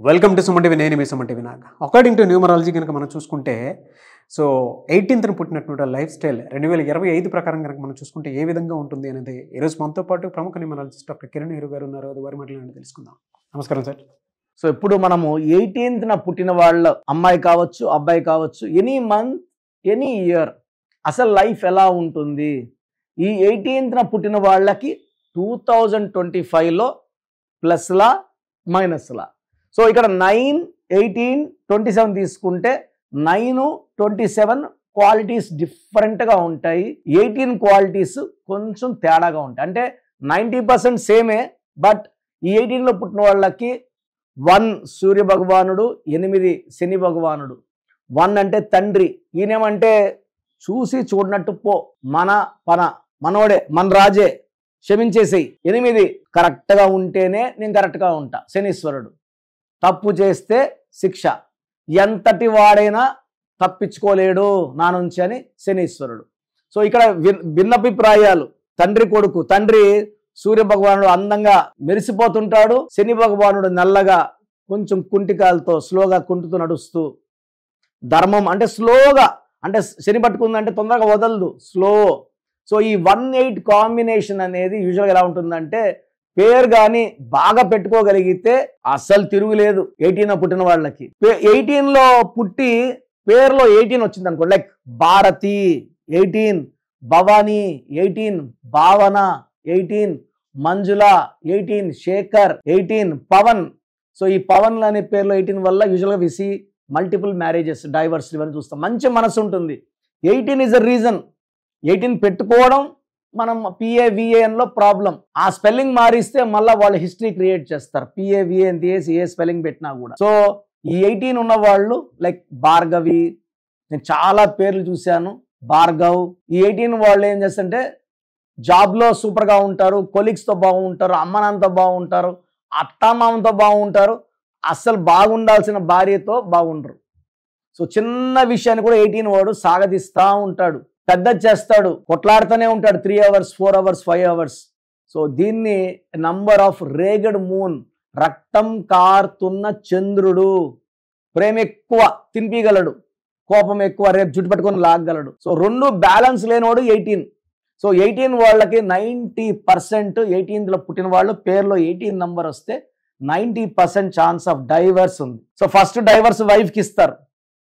Welcome to Suman TV. నేను మీ Suman TV. నాకు according to numerology కనుక మనం చూసుకుంటే సో 18th పుట్టినటువంటి లైఫ్ స్టైల్ 2025 ప్రకారం కనుక మనం చూసుకుంటే ఏ విధంగా ఉంటుంది అనేది ఈరోజు మనతో పాటు ప్రముఖ న్యూమరాలజిస్ట్ డాక్టర్ కిరణ్ హీరో గారు ఉన్నారు. అది వారి మాటలను తెలుసుకుందాం. నమస్కారం సార్. సో ఇప్పుడు మనము 18th పుట్టిన వాళ్ళ అమ్మాయి కావచ్చు, అబ్బాయి కావచ్చు, ఎనీ మంత్ ఎనీ ఇయర్ అసలు లైఫ్ ఎలా ఉంటుంది, ఈ 18th పుట్టిన వాళ్ళకి 2025లో ప్లస్లా మైనస్లా. సో ఇక్కడ 9, 18, 27 తీసుకుంటే 9, 27 క్వాలిటీస్ డిఫరెంట్గా ఉంటాయి. 18 క్వాలిటీస్ కొంచెం తేడాగా ఉంటాయి. అంటే 90% సేమే, బట్ ఈ 18లో పుట్టిన వాళ్ళకి 1 సూర్య భగవానుడు, 8 శని భగవానుడు. 1 అంటే తండ్రి, ఈయనేమంటే చూసి చూడనట్టు పో, మన పన మనోడే, మన రాజే, క్షమించేసేయి. 8 కరెక్ట్గా ఉంటేనే నేను కరెక్ట్గా ఉంటా, శనీశ్వరుడు. తప్పు చేస్తే శిక్ష, ఎంతటి వాడైనా తప్పించుకోలేడు నా నుంచి అని శనీశ్వరుడు. సో ఇక్కడ భిన్నభిప్రాయాలు. తండ్రి కొడుకు, తండ్రి సూర్య భగవానుడు అందంగా మెరిసిపోతుంటాడు, శని భగవానుడు నల్లగా కొంచెం కుంటికాలతో స్లోగా కుంటుతూ నడుస్తూ, ధర్మం అంటే స్లోగా, అంటే శని పట్టుకుందంటే తొందరగా వదలదు, స్లో. సో ఈ 1-8 కాంబినేషన్ అనేది యూజువల్గా ఎలా ఉంటుందంటే, పేరు కానీ బాగా పెట్టుకోగలిగితే అస్సలు తిరుగులేదు 18 పుట్టిన వాళ్ళకి. 18లో పుట్టి పేరులో 18 వచ్చింది అనుకో, లైక్ భారతి 18, భవానీ 18, భావన 18, మంజుల 18, శేఖర్ 18, పవన్. సో ఈ పవన్ అనే పేరులో 18 వల్ల యూజువల్గా విసి మల్టిపుల్ మ్యారేజెస్, డైవర్స్ ఇవన్నీ చూస్తాం. మంచి మనసు ఉంటుంది. 18 ఇస్ ద రీజన్. 18 పెట్టుకోవడం మనం PAVANలో ప్రాబ్లం. ఆ స్పెల్లింగ్ మారిస్తే మళ్ళీ వాళ్ళు హిస్టరీ క్రియేట్ చేస్తారు. PAVAN తీసి ఏ స్పెల్లింగ్ పెట్టినా కూడా. సో ఈ 18 ఉన్న వాళ్ళు లైక్ భార్గవి, నేను చాలా పేర్లు చూశాను, భార్గవ్. ఈ 18 వాళ్ళు ఏం చేస్తుంటే జాబ్లో సూపర్గా ఉంటారు, కొలీగ్స్తో బాగుంటారు, అమ్మ నాన్నతో బాగుంటారు, అత్తామామతో బాగుంటారు, అస్సలు బాగుండాల్సిన భార్యతో బాగుండరు. సో చిన్న విషయాన్ని కూడా 18 వాడు సాగదీస్తూ ఉంటాడు, పెద్ద చేస్తాడు, కొట్లాడుతూనే ఉంటాడు 3 hours, 4 hours, 5 hours. సో దీన్ని నంబర్ ఆఫ్ రేగడ్ మూన్, రక్తం కారుతున్న చంద్రుడు. ప్రేమ ఎక్కువ తినిపిగలడు, కోపం ఎక్కువ, రేపు జుట్టు పట్టుకొని లాగగలడు. సో రెండు బ్యాలెన్స్ లేనివాడు 18. సో 18 వాళ్ళకి 90% 18లో పుట్టిన వాళ్ళు పేరులో 18 నంబర్ వస్తే 90% ఛాన్స్ ఆఫ్ డైవర్స్ ఉంది. సో ఫస్ట్ డైవర్స్ వైఫ్కి ఇస్తారు,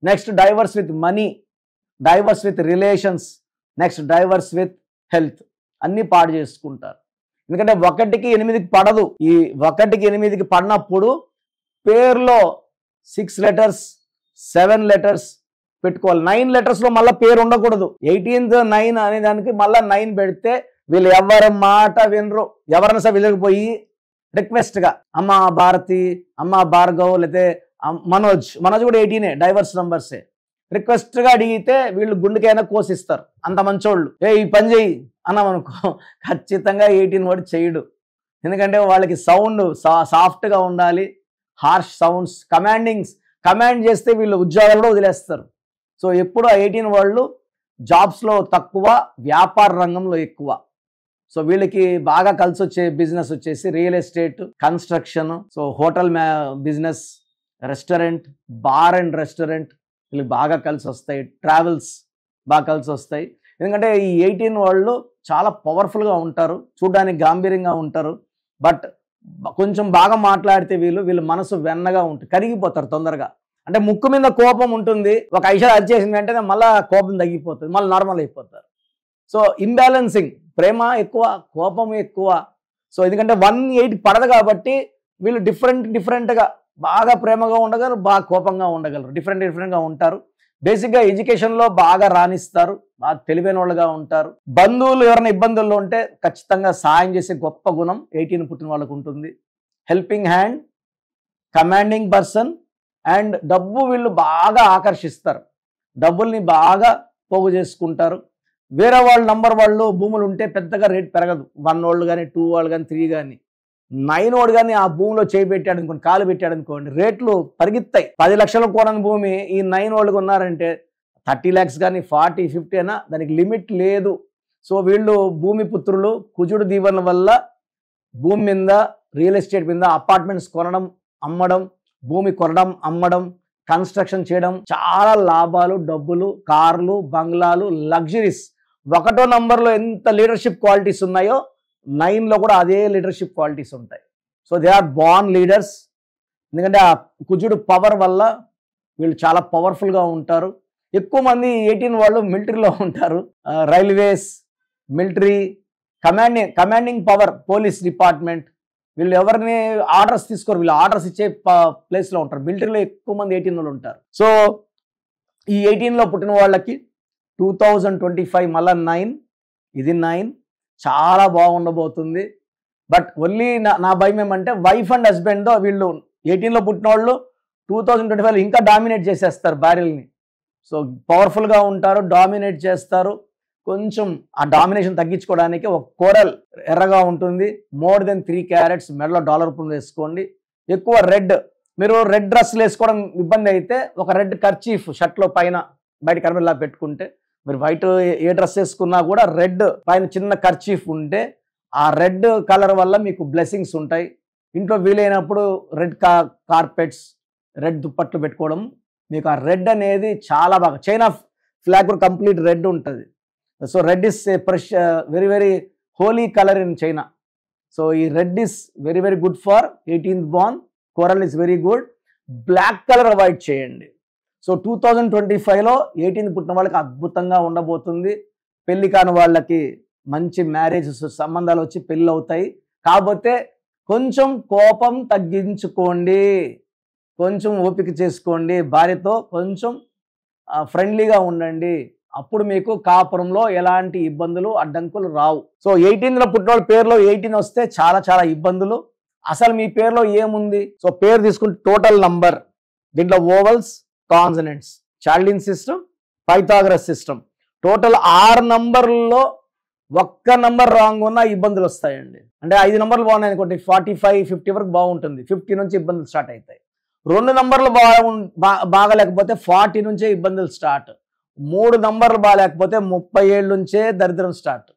next divorce with money, divorce with relations, next divorce with health. అన్నీ పాడు చేసుకుంటారు. ఎందుకంటే 1కి 8కి పడదు. ఈ 1కి 8కి పడినప్పుడు పేరులో 6 letters, 7 letters పెట్టుకోవాలి. 9 letters మళ్ళీ పేరు ఉండకూడదు. 18th 9 అనే దానికి మళ్ళీ 9 పెడితే వీళ్ళు ఎవరి మాట వినరు. ఎవరైనా సరే వెళ్ళకపోయి రిక్వెస్ట్గా అమ్మ భారతి, అమ్మ భార్గవ్, లేకపోతే మనోజ్ కూడా 18 డైవర్స్ నంబర్సే. రిక్వెస్ట్గా అడిగితే వీళ్ళు గుండెకైనా కోసిస్తారు, అంత మంచోళ్ళు. ఈ పని చేయి అన్నామనుకో, ఖచ్చితంగా 18 వాడు చేయడు. ఎందుకంటే వాళ్ళకి సౌండ్ సాఫ్ట్గా ఉండాలి, హార్ష్ సౌండ్స్, కమాండ్ చేస్తే వీళ్ళు ఉద్యోగాలు కూడా వదిలేస్తారు. సో ఎప్పుడు 18 వాళ్ళు జాబ్స్లో తక్కువ, వ్యాపార రంగంలో ఎక్కువ. సో వీళ్ళకి బాగా కలిసి వచ్చే బిజినెస్ వచ్చేసి real estate, construction, so hotel business, restaurant, bar and restaurant వీళ్ళకి బాగా కలిసి వస్తాయి. ట్రావెల్స్ బాగా కలిసి వస్తాయి. ఎందుకంటే ఈ 18 వాళ్ళు చాలా పవర్ఫుల్గా ఉంటారు, చూడడానికి గాంభీర్యంగా ఉంటారు, బట్ కొంచెం బాగా మాట్లాడితే వీళ్ళ మనసు వెన్నగా ఉంటుంది, కరిగిపోతారు తొందరగా. అంటే ముక్కు మీద కోపం ఉంటుంది, ఒక 5 నిమిషాలు అది చేసిన వెంటనే మళ్ళీ కోపం తగ్గిపోతుంది, మళ్ళీ నార్మల్ అయిపోతారు. సో ఇంబ్యాలెన్సింగ్, ప్రేమ ఎక్కువ, కోపం ఎక్కువ. సో ఎందుకంటే 1-8 పడదు కాబట్టి వీళ్ళు డిఫరెంట్గా బాగా ప్రేమగా ఉండగలరు, బాగా కోపంగా ఉండగలరు, డిఫరెంట్గా ఉంటారు. బేసిక్గా ఎడ్యుకేషన్లో బాగా రాణిస్తారు, బాగా తెలివైన వాళ్ళుగా ఉంటారు. బంధువులు ఎవరైనా ఇబ్బందుల్లో ఉంటే ఖచ్చితంగా సాయం చేసే గొప్ప గుణం 18 పుట్టిన వాళ్ళకు ఉంటుంది. Helping hand, commanding person, and డబ్బు వీళ్ళు బాగా ఆకర్షిస్తారు, డబ్బుల్ని బాగా పోగు చేసుకుంటారు. వేరే వాళ్ళ నంబర్ వాళ్ళు భూములు ఉంటే పెద్దగా రేట్ పెరగదు. 1 వాళ్ళు కానీ, 2 వాళ్ళు కానీ, 3 కానీ. 9 వాడు కానీ ఆ భూమిలో చేయి పెట్టాడు అనుకోండి, కాలు పెట్టాడు అనుకోండి, రేట్లు పరిగెత్తాయి. 10 లక్షల కోరని భూమి ఈ 9 వాళ్ళకి ఉన్నారంటే 30 lakhs కానీ, 40, 50 అయినా దానికి లిమిట్ లేదు. సో వీళ్ళు భూమి పుత్రులు. కుజుడు దీవెన వల్ల భూమి మీద, రియల్ ఎస్టేట్ మీద అపార్ట్మెంట్స్ కొనడం, అమ్మడం, భూమి కొనడం, అమ్మడం, కన్స్ట్రక్షన్ చేయడం, చాలా లాభాలు, డబ్బులు, కార్లు, బంగ్లాలు, లగ్జరీస్. 1వ నంబర్లో ఎంత లీడర్షిప్ క్వాలిటీస్ ఉన్నాయో 9లో కూడా అదే లీడర్షిప్ క్వాలిటీస్ ఉంటాయి. So they are born leaders. ఎందుకంటే ఆ కుజుడు పవర్ వల్ల వీళ్ళు చాలా పవర్ఫుల్గా ఉంటారు. ఎక్కువ మంది 18 వాళ్ళు మిలిటరీలో ఉంటారు. Railways, military, commanding power, police department, వీళ్ళు ఎవరిని ఆర్డర్స్ తీసుకోరు, వీళ్ళు ఆర్డర్స్ ఇచ్చే ప్లేస్లో ఉంటారు. మిలిటరీలో ఎక్కువ మంది 18 వాళ్ళు ఉంటారు. సో ఈ 18లో పుట్టిన వాళ్ళకి 2025 మళ్ళీ 9, ఇది 9 చాలా బాగుండబోతుంది. బట్ ఓన్లీ నా భయం ఏమంటే వైఫ్ అండ్ హస్బెండ్తో వీళ్ళు 18లో పుట్టిన వాళ్ళు 2025 ఇంకా డామినేట్ చేసేస్తారు భార్యల్ని. సో పవర్ఫుల్గా ఉంటారు, డామినేట్ చేస్తారు. కొంచెం ఆ డామినేషన్ తగ్గించుకోవడానికి ఒక కోరల్ ఎర్రగా ఉంటుంది, మోర్ దెన్ 3 క్యారెట్స్ మెడలో డాలర్ పుండు వేసుకోండి. ఎక్కువ రెడ్, మీరు రెడ్ డ్రెస్సులు వేసుకోవడం ఇబ్బంది అయితే ఒక రెడ్ కర్చీఫ్ షర్ట్లో పైన బయట కనిపెలా పెట్టుకుంటే, మీరు వైట్ ఏ డ్రెస్ వేసుకున్నా కూడా రెడ్ పైన చిన్న కర్చీఫ్ ఉంటే ఆ రెడ్ కలర్ వల్ల మీకు బ్లెస్సింగ్స్ ఉంటాయి. ఇంట్లో వీలైనప్పుడు రెడ్ కార్పెట్స్, రెడ్ దుప్పట్లు పెట్టుకోవడం, మీకు ఆ రెడ్ అనేది చాలా బాగా, చైనా ఫ్లాగ్ కూడా కంప్లీట్ రెడ్ ఉంటుంది. So red is a very very holy colour in China. So ఈ red is very very good for 18th born. Coral is very good. Black colour avoid చేయండి. So 2025లో 18th పుట్టిన వాళ్ళకి అద్భుతంగా ఉండబోతుంది. పెళ్లి కాని వాళ్ళకి మంచి మ్యారేజెస్ సంబంధాలు వచ్చి పెళ్ళి అవుతాయి. కాకపోతే కొంచెం కోపం తగ్గించుకోండి, కొంచెం ఓపిక చేసుకోండి, భార్యతో కొంచెం ఫ్రెండ్లీగా ఉండండి. అప్పుడు మీకు కాపురంలో ఎలాంటి ఇబ్బందులు, అడ్డంకులు రావు. సో 18లో పుట్టిన వాళ్ళ పేరులో 18 వస్తే చాలా చాలా ఇబ్బందులు. అసలు మీ పేరులో ఏముంది? సో పేరు తీసుకుంటే టోటల్ నంబర్, దీంట్లో ovals, consonants, చార్లిన్ system, Pythagoras system, total 6 నంబర్లలో ఒక్క నంబర్ రాంగ్ ఉన్న ఇబ్బందులు వస్తాయండి. అంటే 5 నంబర్లు బాగున్నాయి అనుకోండి, 45, 50 వరకు బాగుంటుంది. 50 నుంచి ఇబ్బందులు స్టార్ట్ అవుతాయి. 2 నంబర్లు బాగలేకపోతే 40 నుంచే ఇబ్బందులు స్టార్ట్. 3 నంబర్లు బాగాలేకపోతే 37 నుంచే దరిద్రం స్టార్ట్.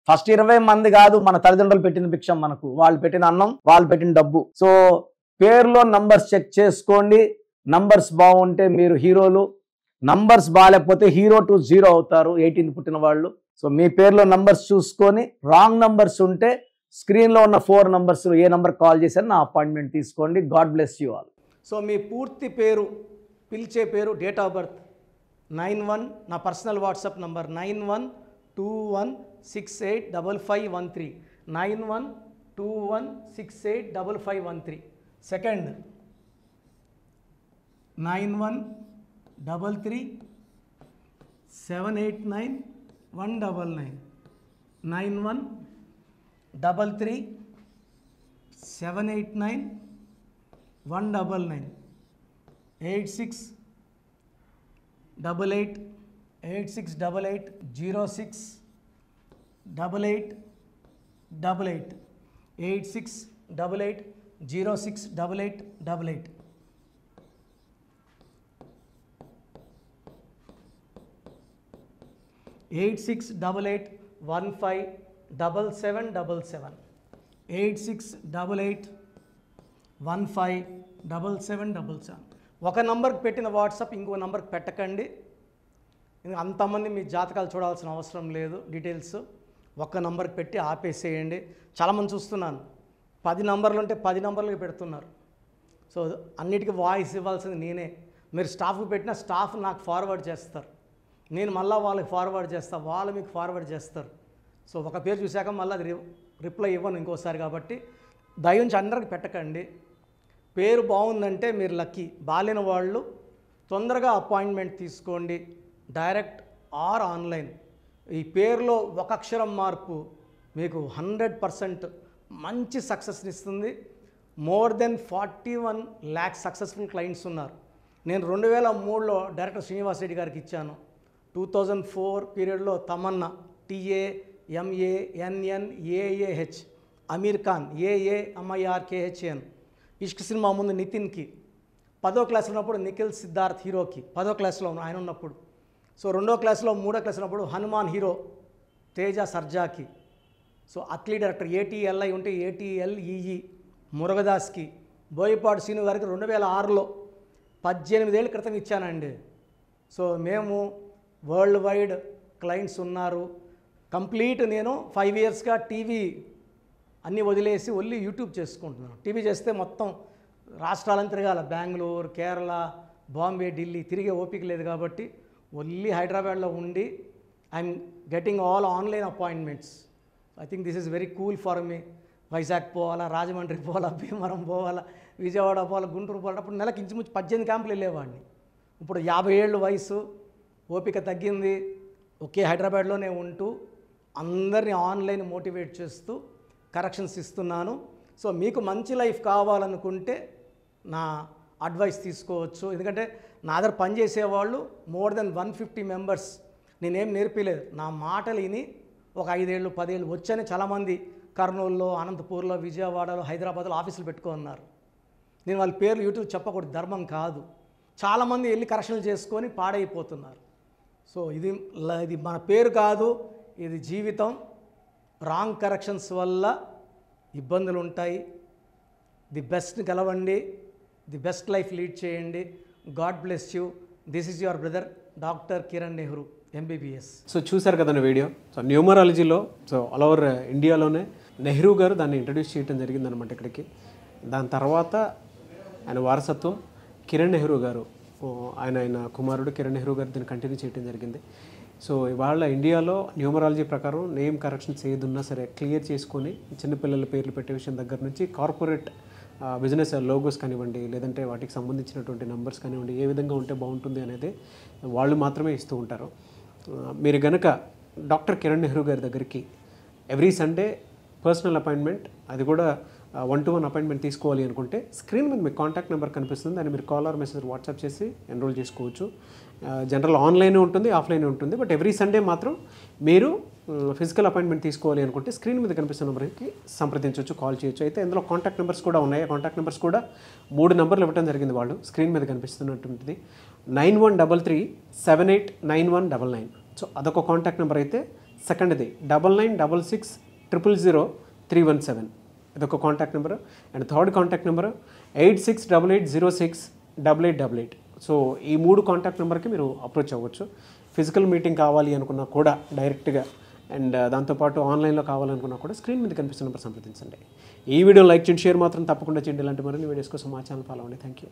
ఫస్ట్ 20 మంది కాదు, మన తల్లిదండ్రులు పెట్టిన భిక్షం మనకు, వాళ్ళు పెట్టిన అన్నం, వాళ్ళు పెట్టిన డబ్బు. సో పేరులో నంబర్స్ చెక్ చేసుకోండి. నంబర్స్ బాగుంటే మీరు హీరోలు, నంబర్స్ బాగాలేకపోతే 0 to 0 అవుతారు 18 పుట్టిన వాళ్ళు. సో మీ పేరులో నంబర్స్ చూసుకొని రాంగ్ నంబర్స్ ఉంటే స్క్రీన్లో ఉన్న 4 నంబర్స్ ఏ నంబర్ కాల్ చేశారు నా అపాయింట్మెంట్ తీసుకోండి. God bless you all. So మీ పూర్తి పేరు, పిలిచే పేరు, డేట్ ఆఫ్ బర్త్ 91, నా పర్సనల్ వాట్సాప్ నంబర్ 9121685513, 9121685513. సెకండ్ 9133789199, 9133789199, 8688068888, 8688068888. 8688157777, 8688157777. ఒక నంబర్కి పెట్టిన వాట్సాప్ ఇంకో నంబర్కి పెట్టకండి. అంతమంది మీ జాతకాలు చూడాల్సిన అవసరం లేదు. డీటెయిల్స్ ఒక్క నంబర్కి పెట్టి ఆపేసేయండి. చాలామంది చూస్తున్నాను 10 నంబర్లు ఉంటే 10 నంబర్లకి పెడుతున్నారు. సో అన్నిటికీ వాయిస్ ఇవ్వాల్సింది నేనే. మీరు స్టాఫ్కి పెట్టిన స్టాఫ్ నాకు ఫార్వర్డ్ చేస్తారు, నేను మళ్ళీ వాళ్ళకి ఫార్వర్డ్ చేస్తాను, వాళ్ళు మీకు ఫార్వర్డ్ చేస్తారు. సో ఒక పేరు చూశాక మళ్ళీ అది రిప్లై ఇవ్వను ఇంకోసారి. కాబట్టి దయించి అందరికి పెట్టకండి. పేరు బాగుందంటే మీరు లక్కీ. బాలేని వాళ్ళు తొందరగా అపాయింట్మెంట్ తీసుకోండి, డైరెక్ట్ ఆర్ ఆన్లైన్. ఈ పేరులో ఒక అక్షరం మార్పు మీకు 100% మంచి సక్సెస్ని ఇస్తుంది. More than 41 lakhs successful clients ఉన్నారు. నేను 2003లో డైరెక్టర్ శ్రీనివాస్ రెడ్డి గారికి ఇచ్చాను. 2004 పీరియడ్లో తమన్నా, TAMANNAAH, అమీర్ ఖాన్, AAMIRKHN, ఇష్క్ సినిమా ముందు నితిన్కి, 10వ క్లాస్ ఉన్నప్పుడు నిఖిల్ సిద్ధార్థ్ హీరోకి, 10వ క్లాస్లో ఆయన ఉన్నప్పుడు. సో 2వ క్లాస్లో 3వ క్లాస్ ఉన్నప్పుడు హనుమాన్ హీరో తేజ సర్జాకి. సో అట్లీ డైరెక్టర్ ATLI ఉంటే ATLEE మురుగదాస్కి, బోయపాటి శ్రీను గారికి 2006లో 18 ఏళ్ళ క్రితం ఇచ్చానండి. సో మేము వరల్డ్ వైడ్ క్లయింట్స్ ఉన్నారు. కంప్లీట్ నేను 5 ఇయర్స్గా టీవీ అన్నీ వదిలేసి ఓన్లీ యూట్యూబ్ చేసుకుంటున్నాను. టీవీ చేస్తే మొత్తం రాష్ట్రాలను తిరగాల, బెంగళూరు, కేరళ, బాంబే, ఢిల్లీ తిరిగే ఓపిక లేదు కాబట్టి ఓన్లీ హైదరాబాద్లో ఉండి I'm getting all online appointments. I think this is very cool for me. Vizag పోవాలా, రాజమండ్రి పోవాలా, భీమవరం పోవాలా, విజయవాడ పోవాలా, గుంటూరు పోవాలా. అప్పుడు నెలకి ఇంచుమించు 18 క్యాంపులు వెళ్ళేవాడిని. ఇప్పుడు 50 ఏళ్ళు వయసు, ఓపిక తగ్గింది. ఒకే హైదరాబాద్లోనే ఉంటూ అందరినీ ఆన్లైన్ మోటివేట్ చేస్తూ కరెక్షన్స్ ఇస్తున్నాను. సో మీకు మంచి లైఫ్ కావాలనుకుంటే నా అడ్వైస్ తీసుకోవచ్చు. ఎందుకంటే నా దగ్గర పనిచేసేవాళ్ళు మోర్ దెన్ 150 మెంబర్స్. నేనేం నేర్పిలేదు, నా మాటలు విని ఒక 5 ఏళ్ళు 10 ఏళ్ళు వచ్చని చాలామంది కర్నూలులో, అనంతపూర్లో, విజయవాడలో, హైదరాబాద్లో ఆఫీసులు పెట్టుకున్నారు. నేను వాళ్ళ పేర్లు యూట్యూబ్ చెప్పకూడదు, ధర్మం కాదు. చాలామంది వెళ్ళి కరెక్షన్లు చేసుకొని పాడైపోతున్నారు. సో ఇది మన పేరు కాదు, ఇది జీవితం. రాంగ్ కరెక్షన్స్ వల్ల ఇబ్బందులు ఉంటాయి. ది బెస్ట్ గెలవండి, ది బెస్ట్ లైఫ్ లీడ్ చేయండి. God bless you. This is your brother doctor Kiran Nehru, MBBS. So చూశారు కదండి వీడియో. సో న్యూమరాలజీలో సో ఆల్ ఓవర్ ఇండియాలోనే నెహ్రూ గారు దాన్ని ఇంట్రడ్యూస్ చేయడం జరిగిందనమాట ఇక్కడికి. దాని తర్వాత ఆయన వారసత్వం కిరణ్ నెహ్రూ గారు, ఆయన కుమారుడు కిరణ్ నెహ్రూ గారు దీన్ని కంటిన్యూ చేయడం జరిగింది. సో ఇవాళ ఇండియాలో న్యూమరాలజీ ప్రకారం నేమ్ కరెక్షన్స్ ఏదున్నా సరే క్లియర్ చేసుకొని చిన్నపిల్లల పేర్లు పెట్టే విషయం దగ్గర నుంచి కార్పొరేట్ బిజినెస్ లోగోస్ కానివ్వండి, లేదంటే వాటికి సంబంధించినటువంటి నంబర్స్ కానివ్వండి, ఏ విధంగా ఉంటే బాగుంటుంది అనేది వాళ్ళు మాత్రమే ఇస్తూ ఉంటారు. మీరు గనక డాక్టర్ కిరణ్ నెహ్రూ గారి దగ్గరికి ఎవ్రీ సండే పర్సనల్ అపాయింట్మెంట్, అది కూడా 1-to-1 అపాయింట్మెంట్ తీసుకోవాలి అనుకుంటే స్క్రీన్ మీద మీకు కాంటాక్ట్ నెంబర్ కనిపిస్తుంది. దాన్ని మీరు కాల్ ఆర్ మెసేజ్ వాట్సాప్ చేసి ఎన్రోల్ చేసుకోవచ్చు. జనరల్ ఆన్లైన్ ఉంటుంది, ఆఫ్లైన్ ఉంటుంది. బట్ ఎవ్రీ సండే మాత్రం మీరు ఫిజికల్ అపాయింట్మెంట్ తీసుకోవాలి అనుకుంటే స్క్రీన్ మీద కనిపిస్తున్న నెంబర్కి సంప్రదించవచ్చు, కాల్ చేయొచ్చు. అయితే ఇందులో కాంటాక్ట్ నెంబర్స్ కూడా ఉన్నాయి. కాంటాక్ట్ నెంబర్స్ కూడా 3 నెంబర్లు ఇవ్వడం జరిగింది. వాళ్ళు స్క్రీన్ మీద కనిపిస్తున్నటువంటిది 9133789199. సో అదొక కాంటాక్ట్ నెంబర్. అయితే సెకండ్ది 9966000317, ఇదొక contact number. And third contact number 8688068888. So ఈ 3 కాంటాక్ట్ నెంబర్కి మీరు అప్రోచ్ అవ్వచ్చు. ఫిజికల్ మీటింగ్ కావాలి అనుకున్నా కూడా డైరెక్ట్గా, అండ్ దాంతోపాటు ఆన్లైన్లో కావాలనుకున్నా కూడా స్క్రీన్ మీద కనిపిస్తున్న నెంబర్ సంప్రదించండి. ఈ వీడియో లైక్ చేయండి, షేర్ మాత్రం తప్పకుండా చేయండి. ఇలాంటి మరిన్ని వీడియోస్ కోసం మా ఛానల్ ఫాలో అవ్వండి. Thank you.